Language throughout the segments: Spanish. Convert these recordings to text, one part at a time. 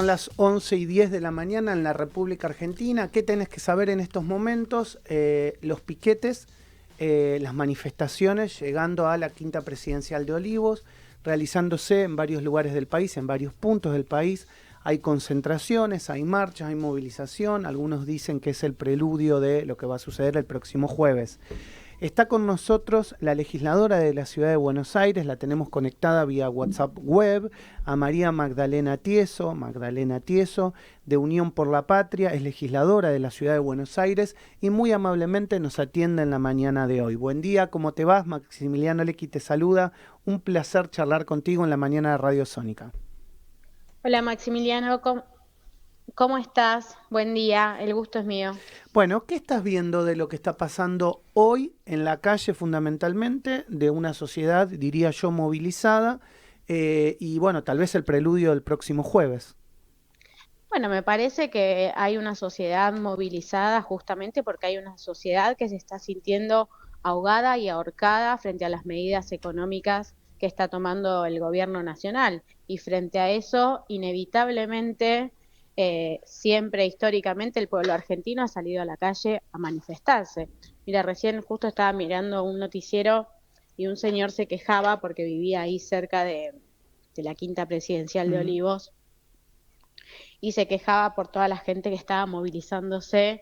las 11:10 de la mañana en la República Argentina. ¿Qué tenés que saber en estos momentos? Los piquetes, las manifestaciones llegando a la Quinta Presidencial de Olivos, realizándose en varios lugares del país, en varios puntos del país. Hay concentraciones, hay marchas, hay movilización. Algunos dicen que es el preludio de lo que va a suceder el próximo jueves. Está con nosotros la legisladora de la Ciudad de Buenos Aires, la tenemos conectada vía WhatsApp web, a María Magdalena Tieso, de Unión por la Patria, es legisladora de la Ciudad de Buenos Aires y muy amablemente nos atiende en la mañana de hoy. Buen día, ¿cómo te vas? Maximiliano Lequi te saluda, un placer charlar contigo en la mañana de Radio Sónica. Hola Maximiliano, ¿cómo estás? Buen día, el gusto es mío. Bueno, ¿qué estás viendo de lo que está pasando hoy en la calle fundamentalmente de una sociedad, diría yo, movilizada y bueno, tal vez el preludio del próximo jueves? Bueno, me parece que hay una sociedad movilizada justamente porque hay una sociedad que se está sintiendo ahogada y ahorcada frente a las medidas económicas que está tomando el gobierno nacional. Y frente a eso, inevitablemente, siempre históricamente, el pueblo argentino ha salido a la calle a manifestarse. Mira, recién justo estaba mirando un noticiero y un señor se quejaba porque vivía ahí cerca de la Quinta Presidencial de Olivos y se quejaba por toda la gente que estaba movilizándose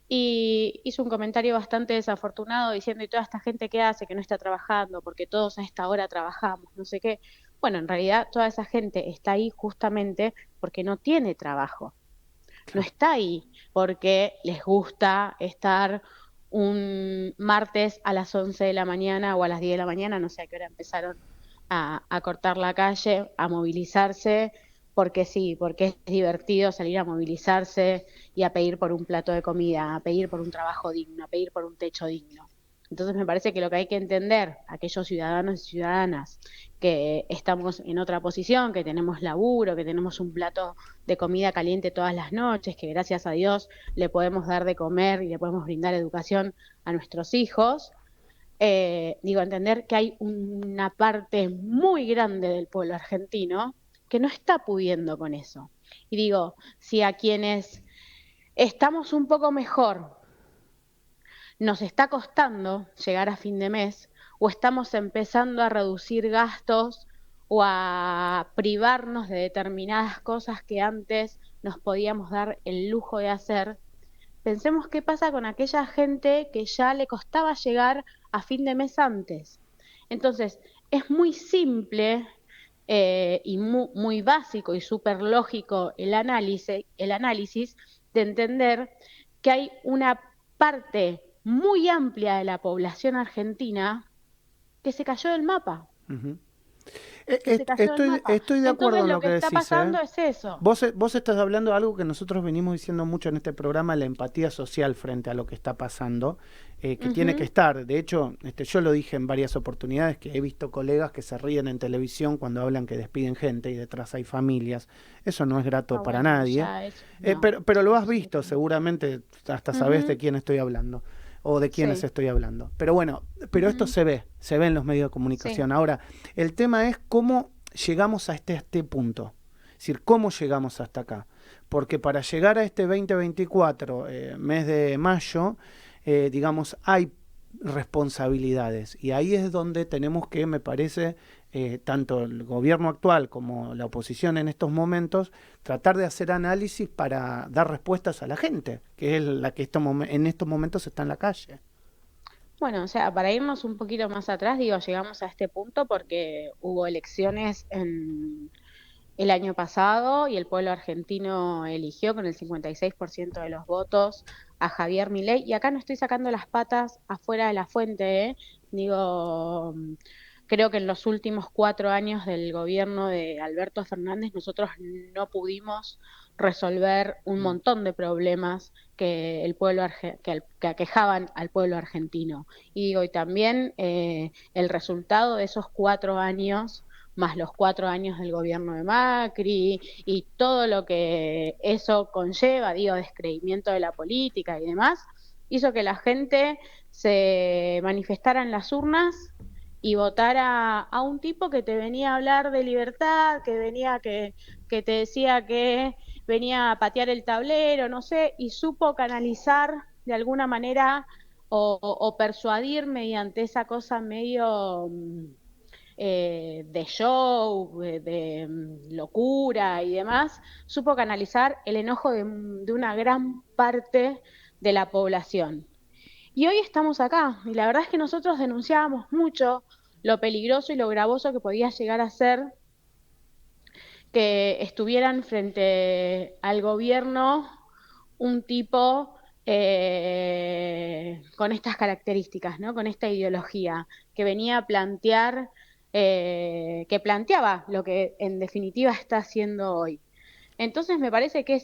y hizo un comentario bastante desafortunado diciendo, ¿y toda esta gente qué hace? Que no está trabajando, porque todos a esta hora trabajamos, no sé qué. Bueno, en realidad toda esa gente está ahí justamente porque no tiene trabajo. No está ahí porque les gusta estar un martes a las 11 de la mañana o a las 10 de la mañana, no sé a qué hora empezaron a cortar la calle, a movilizarse, porque sí, porque es divertido salir a movilizarse y a pedir por un plato de comida, a pedir por un trabajo digno, a pedir por un techo digno. Entonces me parece que lo que hay que entender, aquellos ciudadanos y ciudadanas que estamos en otra posición, que tenemos laburo, que tenemos un plato de comida caliente todas las noches, que gracias a Dios le podemos dar de comer y le podemos brindar educación a nuestros hijos, entender que hay una parte muy grande del pueblo argentino que no está pudiendo con eso. Y digo, si a quienes estamos un poco mejor nos está costando llegar a fin de mes, o estamos empezando a reducir gastos o a privarnos de determinadas cosas que antes nos podíamos dar el lujo de hacer, pensemos qué pasa con aquella gente que ya le costaba llegar a fin de mes antes. Entonces, es muy simple y muy básico y súper lógico el análisis de entender que hay una parte muy amplia de la población argentina que se cayó del mapa, que se cayó del mapa. Estoy de acuerdo Entonces en lo lo que que está decís, ¿eh? pasando es eso. Vos estás hablando de algo que nosotros venimos diciendo mucho en este programa, la empatía social frente a lo que está pasando, que tiene que estar. De hecho, yo lo dije en varias oportunidades, que he visto colegas que se ríen en televisión cuando hablan que despiden gente y detrás hay familias. Eso no es grato para Bueno, nadie. ya eso, no, Pero lo has visto, absolutamente. seguramente hasta sabés de quién estoy hablando o de quiénes Sí, estoy hablando. Pero bueno, pero esto se ve en los medios de sí. comunicación. Ahora, el tema es cómo llegamos a este punto. Es decir, ¿cómo llegamos hasta acá? Porque para llegar a este 2024, mes de mayo, digamos, hay responsabilidades. Y ahí es donde tenemos que, me parece, tanto el gobierno actual como la oposición en estos momentos, tratar de hacer análisis para dar respuestas a la gente, que es la que en estos momentos está en la calle. Bueno, o sea, para irnos un poquito más atrás, digo, llegamos a este punto porque hubo elecciones en el año pasado y el pueblo argentino eligió con el 56% de los votos a Javier Milei. Y acá no estoy sacando las patas afuera de la fuente, ¿eh? Digo, creo que en los últimos 4 años del gobierno de Alberto Fernández nosotros no pudimos resolver un montón de problemas que el pueblo que aquejaban al pueblo argentino. Y digo, y también el resultado de esos 4 años más los 4 años del gobierno de Macri y todo lo que eso conlleva, digo, descreimiento de la política y demás, hizo que la gente se manifestara en las urnas y votara a un tipo que te venía a hablar de libertad, que te decía que venía a patear el tablero, no sé, y supo canalizar de alguna manera o persuadir mediante esa cosa medio de show, locura y demás, supo canalizar el enojo de una gran parte de la población. Y hoy estamos acá, y la verdad es que nosotros denunciábamos mucho lo peligroso y lo gravoso que podía llegar a ser que estuvieran frente al gobierno un tipo con estas características, ¿no? Con esta ideología que venía a plantear, que planteaba lo que en definitiva está haciendo hoy. Entonces me parece que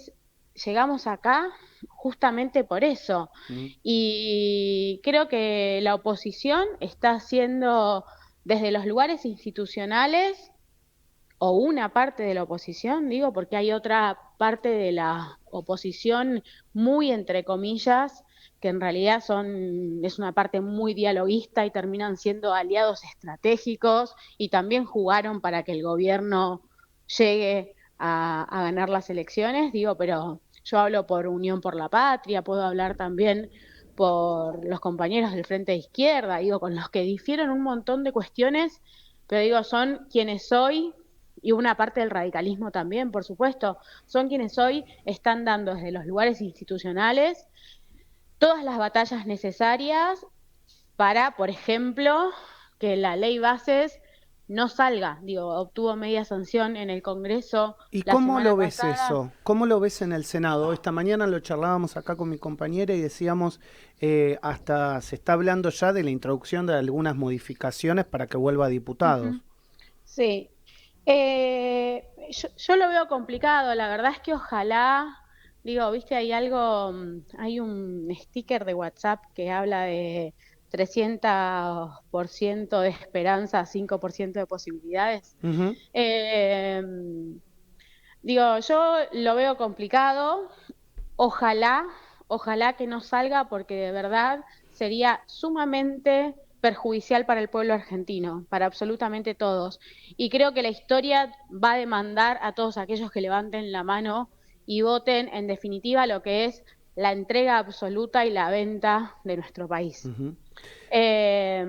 llegamos acá justamente por eso. Y creo que la oposición está haciendo desde los lugares institucionales, o una parte de la oposición, digo, porque hay otra parte de la oposición muy entre comillas, que en realidad es una parte muy dialoguista y terminan siendo aliados estratégicos y también jugaron para que el gobierno llegue a ganar las elecciones, digo, pero yo hablo por Unión por la Patria, puedo hablar también por los compañeros del Frente de Izquierda, digo, con los que difieren un montón de cuestiones, pero digo, son quienes hoy, y una parte del radicalismo también, por supuesto, son quienes hoy están dando desde los lugares institucionales todas las batallas necesarias para, por ejemplo, que la ley bases no salga. Digo, obtuvo media sanción en el Congreso ¿Y la cómo semana lo ves pasada. eso? ¿Cómo lo ves en el Senado? Esta mañana lo charlábamos acá con mi compañera y decíamos, hasta se está hablando ya de la introducción de algunas modificaciones para que vuelva a diputados. Uh-huh. Sí. Yo lo veo complicado, la verdad es que ojalá, digo, viste, hay un sticker de WhatsApp que habla de 300% de esperanza, 5% de posibilidades. Uh-huh. Eh, Digo, yo lo veo complicado, ojalá, ojalá que no salga porque de verdad sería sumamente perjudicial para el pueblo argentino, para absolutamente todos. Y creo que la historia va a demandar a todos aquellos que levanten la mano y voten en definitiva lo que es la entrega absoluta y la venta de nuestro país. Uh-huh. Eh,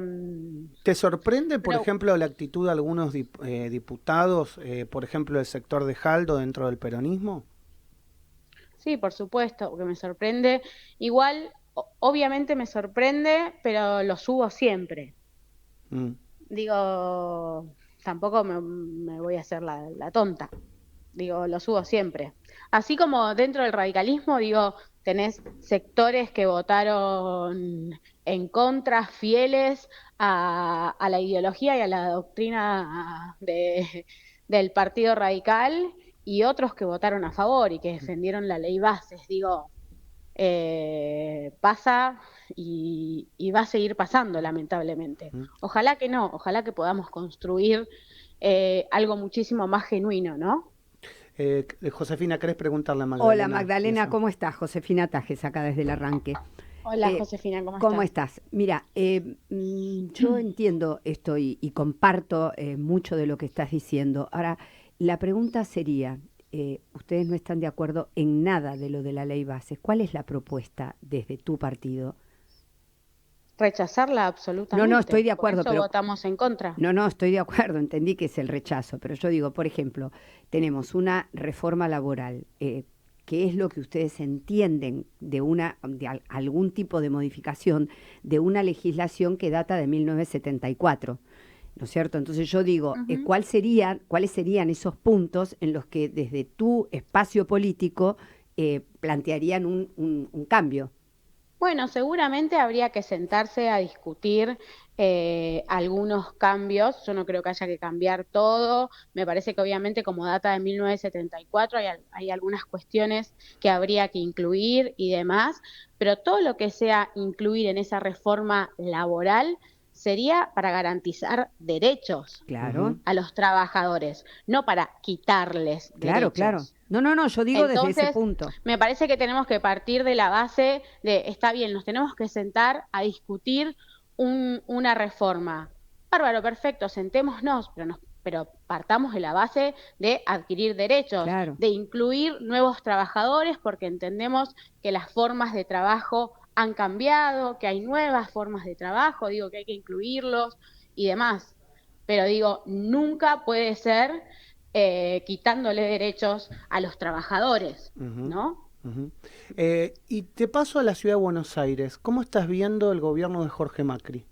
¿Te sorprende, por pero ejemplo, la actitud de algunos diputados, por ejemplo, del sector de Jaldo dentro del peronismo? sí, por supuesto, porque me sorprende. Igual, obviamente me sorprende, pero lo subo siempre. Mm. Digo, tampoco me voy a hacer la tonta. Digo, lo subo siempre. Así como dentro del radicalismo, digo, tenés sectores que votaron en contra, fieles a la ideología y a la doctrina del Partido Radical, y otros que votaron a favor y que defendieron la ley bases. Digo, pasa y va a seguir pasando, lamentablemente. Mm. Ojalá que no, ojalá que podamos construir algo muchísimo más genuino, ¿no? Josefina, ¿querés preguntarle a Hola Magdalena Magdalena, eso? ¿cómo estás? Josefina Tajes, acá desde el arranque. Hola, Josefina, ¿cómo ¿Cómo estás? estás? Mira, yo entiendo esto y comparto mucho de lo que estás diciendo. Ahora, la pregunta sería, ustedes no están de acuerdo en nada de lo de la ley bases. ¿Cuál es la propuesta desde tu partido? Rechazarla No, absolutamente, estoy de por acuerdo, eso pero votamos en contra. no, estoy de acuerdo, entendí que es el rechazo, pero yo digo, por ejemplo, tenemos una reforma laboral. ¿Qué es lo que ustedes entienden de algún tipo de modificación de una legislación que data de 1974? ¿No es cierto? Entonces yo digo, Ujú. ¿cuáles serían esos puntos en los que desde tu espacio político plantearían un cambio? Bueno, seguramente habría que sentarse a discutir algunos cambios. Yo no creo que haya que cambiar todo. Me parece que obviamente como data de 1974 hay algunas cuestiones que habría que incluir y demás, pero todo lo que sea incluir en esa reforma laboral sería para garantizar derechos Claro, Ujú. a los trabajadores, no para quitarles claro. derechos. No, yo digo desde ese Entonces, punto. me parece que tenemos que partir de la base de, está bien, nos tenemos que sentar a discutir una reforma. Bárbaro, perfecto, sentémonos, pero pero partamos de la base de adquirir derechos, Claro. de incluir nuevos trabajadores, porque entendemos que las formas de trabajo han cambiado, que hay nuevas formas de trabajo, digo que hay que incluirlos y demás. Pero digo, nunca puede ser quitándole derechos a los trabajadores, ¿no? Y te paso a la ciudad de Buenos Aires. ¿Cómo estás viendo el gobierno de Jorge Macri?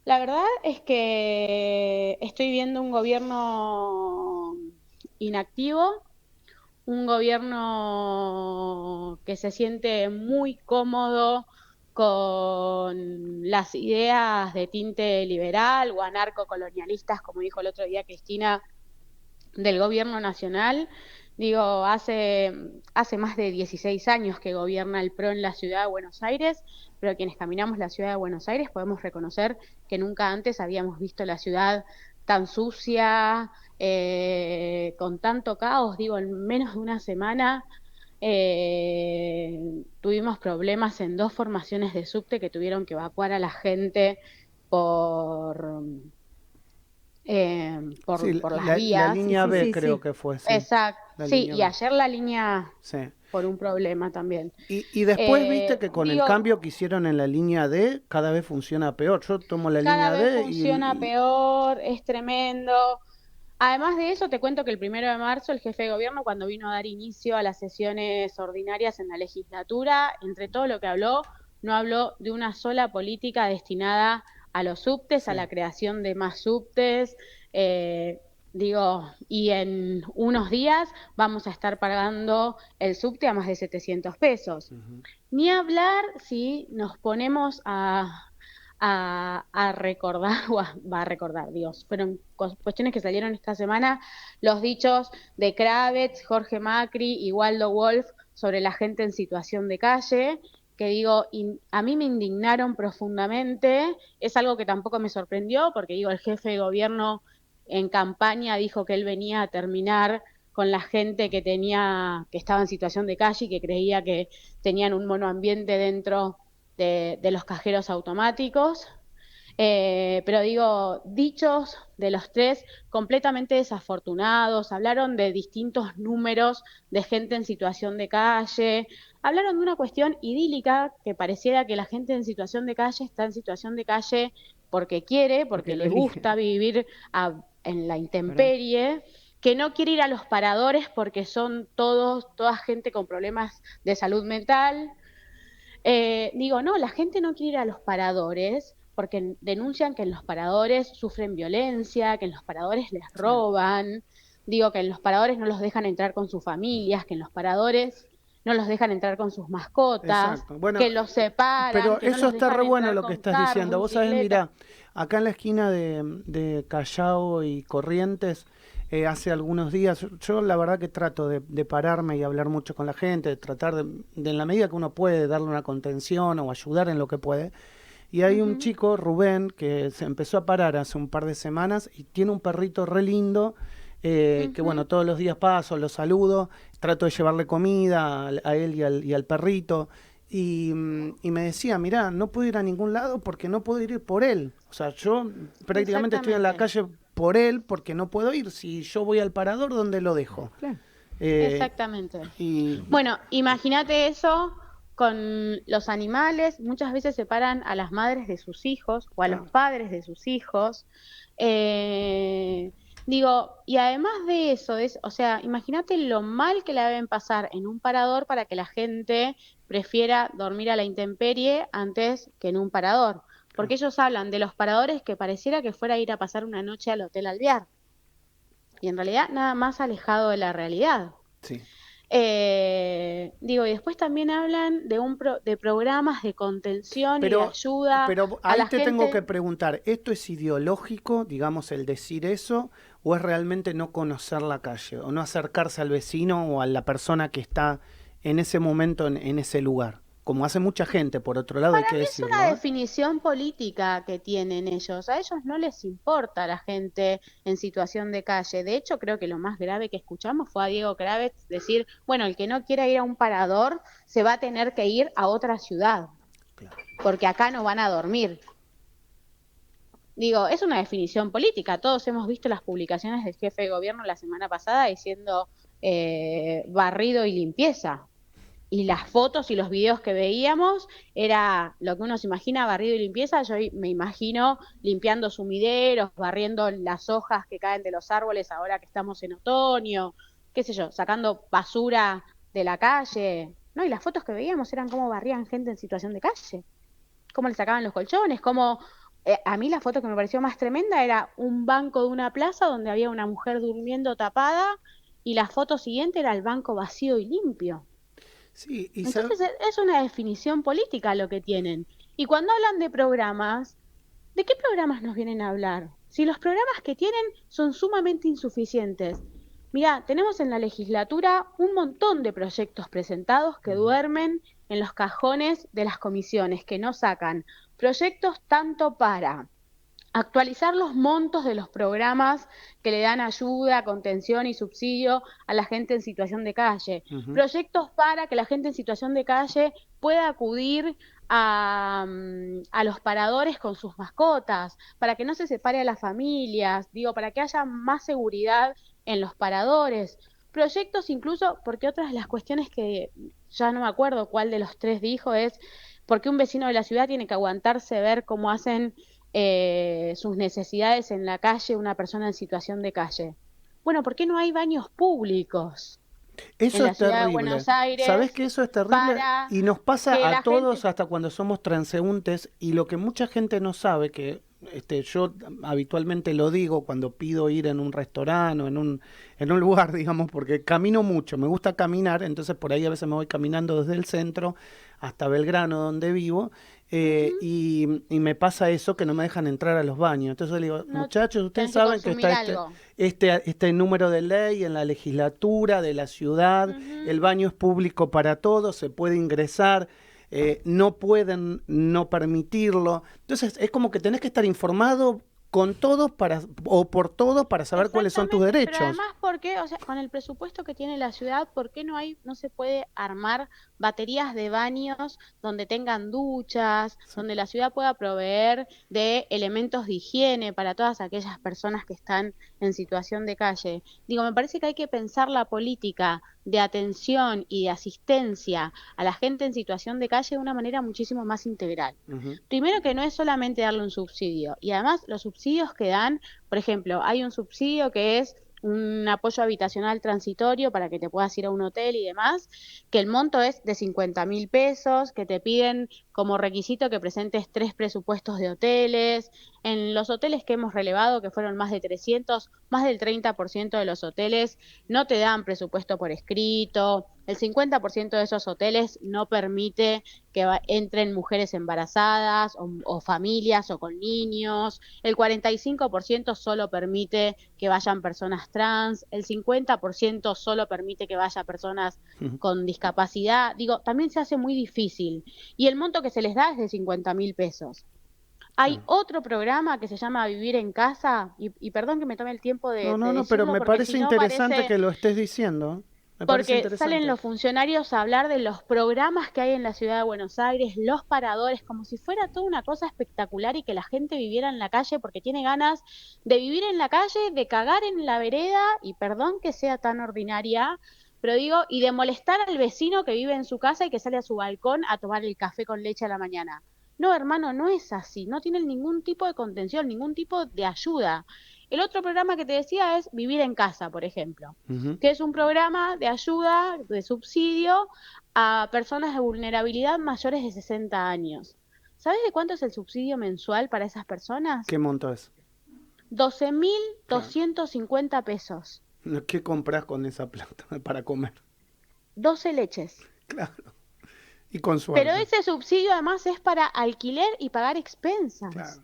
La verdad es que estoy viendo un gobierno inactivo, un gobierno que se siente muy cómodo con las ideas de tinte liberal o anarcocolonialistas, como dijo el otro día Cristina, del gobierno nacional. Digo, hace más de 16 años que gobierna el PRO en la ciudad de Buenos Aires, pero quienes caminamos la ciudad de Buenos Aires podemos reconocer que nunca antes habíamos visto la ciudad tan sucia, con tanto caos. Digo, en menos de una semana tuvimos problemas en 2 formaciones de subte que tuvieron que evacuar a la gente por Sí, por las la vías. línea Sí, B sí, creo sí. que fue, sí. Exacto, La sí, línea y B. ayer la línea Sí. por un problema también. Y después viste que con el Digo, cambio que hicieron en la línea D, cada vez funciona peor. Yo tomo la cada línea vez D funciona peor, es tremendo. Además de eso, te cuento que el 1 de marzo el jefe de gobierno, cuando vino a dar inicio a las sesiones ordinarias en la legislatura, entre todo lo que habló, no habló de una sola política destinada a los subtes, a sí. la creación de más subtes. Digo, y en unos días vamos a estar pagando el subte a más de 700 pesos. Ni hablar si nos ponemos a recordar, va a recordar, Dios, fueron cuestiones que salieron esta semana, los dichos de Kravitz, Jorge Macri y Waldo Wolf sobre la gente en situación de calle, que digo, a mí me indignaron profundamente. Es algo que tampoco me sorprendió, porque digo, el jefe de gobierno en campaña dijo que él venía a terminar con la gente que estaba en situación de calle y que creía que tenían un monoambiente dentro de los cajeros automáticos. Pero digo, dichos de los 3 completamente desafortunados, hablaron de distintos números de gente en situación de calle, hablaron de una cuestión idílica que pareciera que la gente en situación de calle está en situación de calle porque quiere, porque le gusta vivir en la intemperie, que no quiere ir a los paradores porque son toda gente con problemas de salud mental. Digo, no, la gente no quiere ir a los paradores porque denuncian que en los paradores sufren violencia, que en los paradores les roban, digo que en los paradores no los dejan entrar con sus familias, que en los paradores no los dejan entrar con sus mascotas, Exacto. Bueno, que los separan, pero que no eso los está dejan re bueno entrar lo que con estás carros, diciendo. Vos sabés, bicicletas. mirá, acá en la esquina de Callao y Corrientes, hace algunos días, yo la verdad que trato de pararme y hablar mucho con la gente, de tratar de en la medida que uno puede, darle una contención o ayudar en lo que puede. Y hay un chico, Rubén, que se empezó a parar hace un par de semanas y tiene un perrito re lindo, que bueno, todos los días paso, lo saludo, trato de llevarle comida a él y al perrito. Y me decía, mirá, no puedo ir a ningún lado porque no puedo ir por él. O sea, yo prácticamente estoy en la calle por él porque no puedo ir. Si yo voy al parador, ¿dónde lo dejo? Claro. Exactamente. Bueno, imagínate eso con los animales. Muchas veces separan a las madres de sus hijos o a los padres de sus hijos. Digo, y además de eso, o sea, imagínate lo mal que le deben pasar en un parador para que la gente prefiera dormir a la intemperie antes que en un parador. Porque ellos hablan de los paradores que pareciera que fuera a ir a pasar una noche al Hotel Alvear. Y en realidad nada más alejado de la realidad. Sí. Digo, y después también hablan de programas de contención y de ayuda pero a ahí la te tengo que gente. preguntar, ¿esto es ideológico, digamos, el decir eso, o es realmente no conocer la calle, o no acercarse al vecino o a la persona que está en ese momento en ese lugar? Como hace mucha gente, por otro lado, hay Para que mí es decirlo, una ¿eh? definición política que tienen ellos. A ellos no les importa la gente en situación de calle. De hecho, creo que lo más grave que escuchamos fue a Diego Kravitz decir, bueno, el que no quiera ir a un parador se va a tener que ir a otra ciudad, Claro. porque acá no van a dormir. Digo, es una definición política. Todos hemos visto las publicaciones del jefe de gobierno la semana pasada diciendo barrido y limpieza. Y las fotos y los videos que veíamos era lo que uno se imagina, barrido y limpieza. Yo me imagino limpiando sumideros, barriendo las hojas que caen de los árboles ahora que estamos en otoño, qué sé yo, sacando basura de la calle. No, y las fotos que veíamos eran cómo barrían gente en situación de calle, cómo le sacaban los colchones, cómo... a mí la foto que me pareció más tremenda era un banco de una plaza donde había una mujer durmiendo tapada y la foto siguiente era el banco vacío y limpio. Sí, Entonces es una definición política lo que tienen. Y cuando hablan de programas, ¿de qué programas nos vienen a hablar? Si los programas que tienen son sumamente insuficientes. Mira, tenemos en la legislatura un montón de proyectos presentados que duermen en los cajones de las comisiones, que no sacan. Proyectos tanto para actualizar los montos de los programas que le dan ayuda, contención y subsidio a la gente en situación de calle. Ujú. Proyectos para que la gente en situación de calle pueda acudir a los paradores con sus mascotas, para que no se separe a las familias, digo, para que haya más seguridad en los paradores. Proyectos incluso, porque otras de las cuestiones que ya no me acuerdo cuál de los tres dijo es, porque un vecino de la ciudad tiene que aguantarse ver cómo hacen sus necesidades en la calle una persona en situación de calle. Bueno, ¿por qué no hay baños públicos en Eso la es ciudad de terrible. Buenos Aires ¿Sabés que eso es terrible? para Y nos pasa que a la gente... todos hasta cuando somos transeúntes y lo que mucha gente no sabe, que yo habitualmente lo digo cuando pido ir en un restaurante o en un lugar, digamos, porque camino mucho, me gusta caminar, entonces por ahí a veces me voy caminando desde el centro hasta Belgrano, donde vivo, y me pasa eso que no me dejan entrar a los baños. Entonces le digo, No, muchachos, ustedes tenés que saben que está consumir algo. este número de ley en la legislatura de la ciudad, el Ujú. baño es público para todos, se puede ingresar, no pueden no permitirlo. Entonces es como que tenés que estar informado con todos o por todos para saber cuáles son tus Exactamente, pero derechos. además, ¿por qué? O sea, con el presupuesto que tiene la ciudad, ¿por qué no se puede armar baterías de baños donde tengan duchas, Sí. donde la ciudad pueda proveer de elementos de higiene para todas aquellas personas que están en situación de calle? Digo, me parece que hay que pensar la política de atención y de asistencia a la gente en situación de calle de una manera muchísimo más integral. Ujú. Primero que no es solamente darle un subsidio, y además los subsidios que dan, por ejemplo, hay un subsidio que es un apoyo habitacional transitorio para que te puedas ir a un hotel y demás, que el monto es de 50.000 pesos, que te piden como requisito que presentes 3 presupuestos de hoteles. En los hoteles que hemos relevado, que fueron más de 300, más del 30% de los hoteles no te dan presupuesto por escrito. El 50% de esos hoteles no permite que entren mujeres embarazadas o familias o con niños. El 45% solo permite que vayan personas trans. El 50% solo permite que vayan personas Ujú. con discapacidad. Digo, también se hace muy difícil. Y el monto que se les da es de 50.000 pesos. Hay Claro. otro programa que se llama Vivir en Casa, y perdón que me tome el tiempo No, de no, no, pero decirlo, me porque parece si no interesante parece, que lo estés diciendo. Me parece porque salen interesante. los funcionarios a hablar de los programas que hay en la ciudad de Buenos Aires, los paradores, como si fuera toda una cosa espectacular y que la gente viviera en la calle porque tiene ganas de vivir en la calle, de cagar en la vereda, y perdón que sea tan ordinaria, pero digo, y de molestar al vecino que vive en su casa y que sale a su balcón a tomar el café con leche a la mañana. No, hermano, no es así, no tienen ningún tipo de contención, ningún tipo de ayuda. El otro programa que te decía es Vivir en Casa, por ejemplo, Ujú. que es un programa de ayuda, de subsidio a personas de vulnerabilidad mayores de 60 años. ¿Sabes de cuánto es el subsidio mensual para esas personas? ¿Qué monto es? doce mil Claro. doscientos cincuenta pesos. ¿Qué compras con esa plata para comer? 12 leches. Claro. Y con Pero suerte. ese subsidio además es para alquiler y pagar expensas. Claro.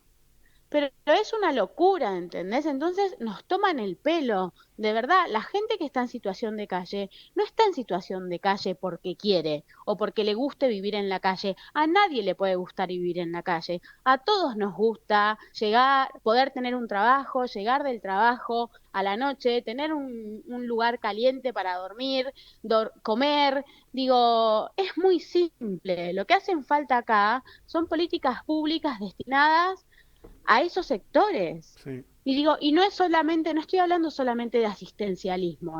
Pero es una locura, ¿entendés? Entonces nos toman el pelo. De verdad, la gente que está en situación de calle no está en situación de calle porque quiere o porque le guste vivir en la calle. A nadie le puede gustar vivir en la calle. A todos nos gusta llegar, poder tener un trabajo, llegar del trabajo a la noche, tener un lugar caliente para dormir, comer. Digo, es muy simple. Lo que hacen falta acá son políticas públicas destinadas a esos sectores. Sí. Y digo, y no es solamente, no estoy hablando solamente de asistencialismo,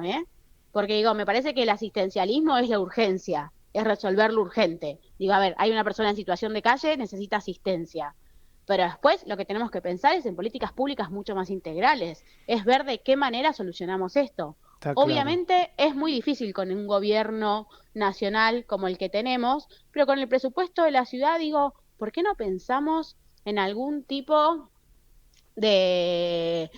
porque digo, me parece que el asistencialismo es la urgencia, es resolver lo urgente. Digo, a ver, hay una persona en situación de calle, necesita asistencia. Pero después lo que tenemos que pensar es en políticas públicas mucho más integrales, es ver de qué manera solucionamos esto. Está claro. Obviamente es muy difícil con un gobierno nacional como el que tenemos, pero con el presupuesto de la ciudad digo, ¿por qué no pensamos en algún tipo de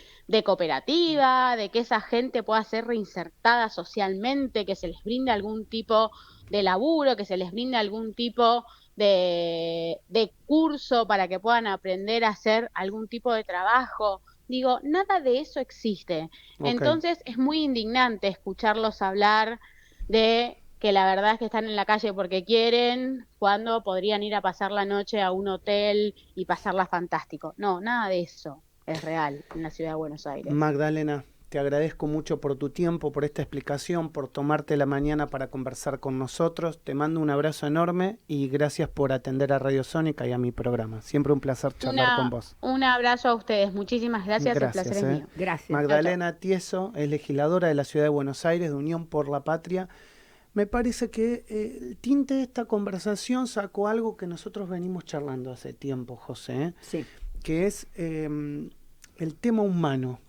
cooperativa, de que esa gente pueda ser reinsertada socialmente, que se les brinde algún tipo de laburo, que se les brinde algún tipo de curso para que puedan aprender a hacer algún tipo de trabajo? Digo, nada de eso existe. Okay. Entonces es muy indignante escucharlos hablar de que la verdad es que están en la calle porque quieren, cuando podrían ir a pasar la noche a un hotel y pasarla fantástico. No, nada de eso es real en la ciudad de Buenos Aires. Magdalena, te agradezco mucho por tu tiempo, por esta explicación, por tomarte la mañana para conversar con nosotros. Te mando un abrazo enorme y gracias por atender a Radio Sónica y a mi programa. Siempre un placer charlar con vos. Un abrazo a ustedes. Muchísimas gracias. El placer es mío. Gracias. Magdalena Tieso es legisladora de la Ciudad de Buenos Aires, de Unión por la Patria. Me parece que el tinte de esta conversación sacó algo que nosotros venimos charlando hace tiempo, José, sí, que es el tema humano.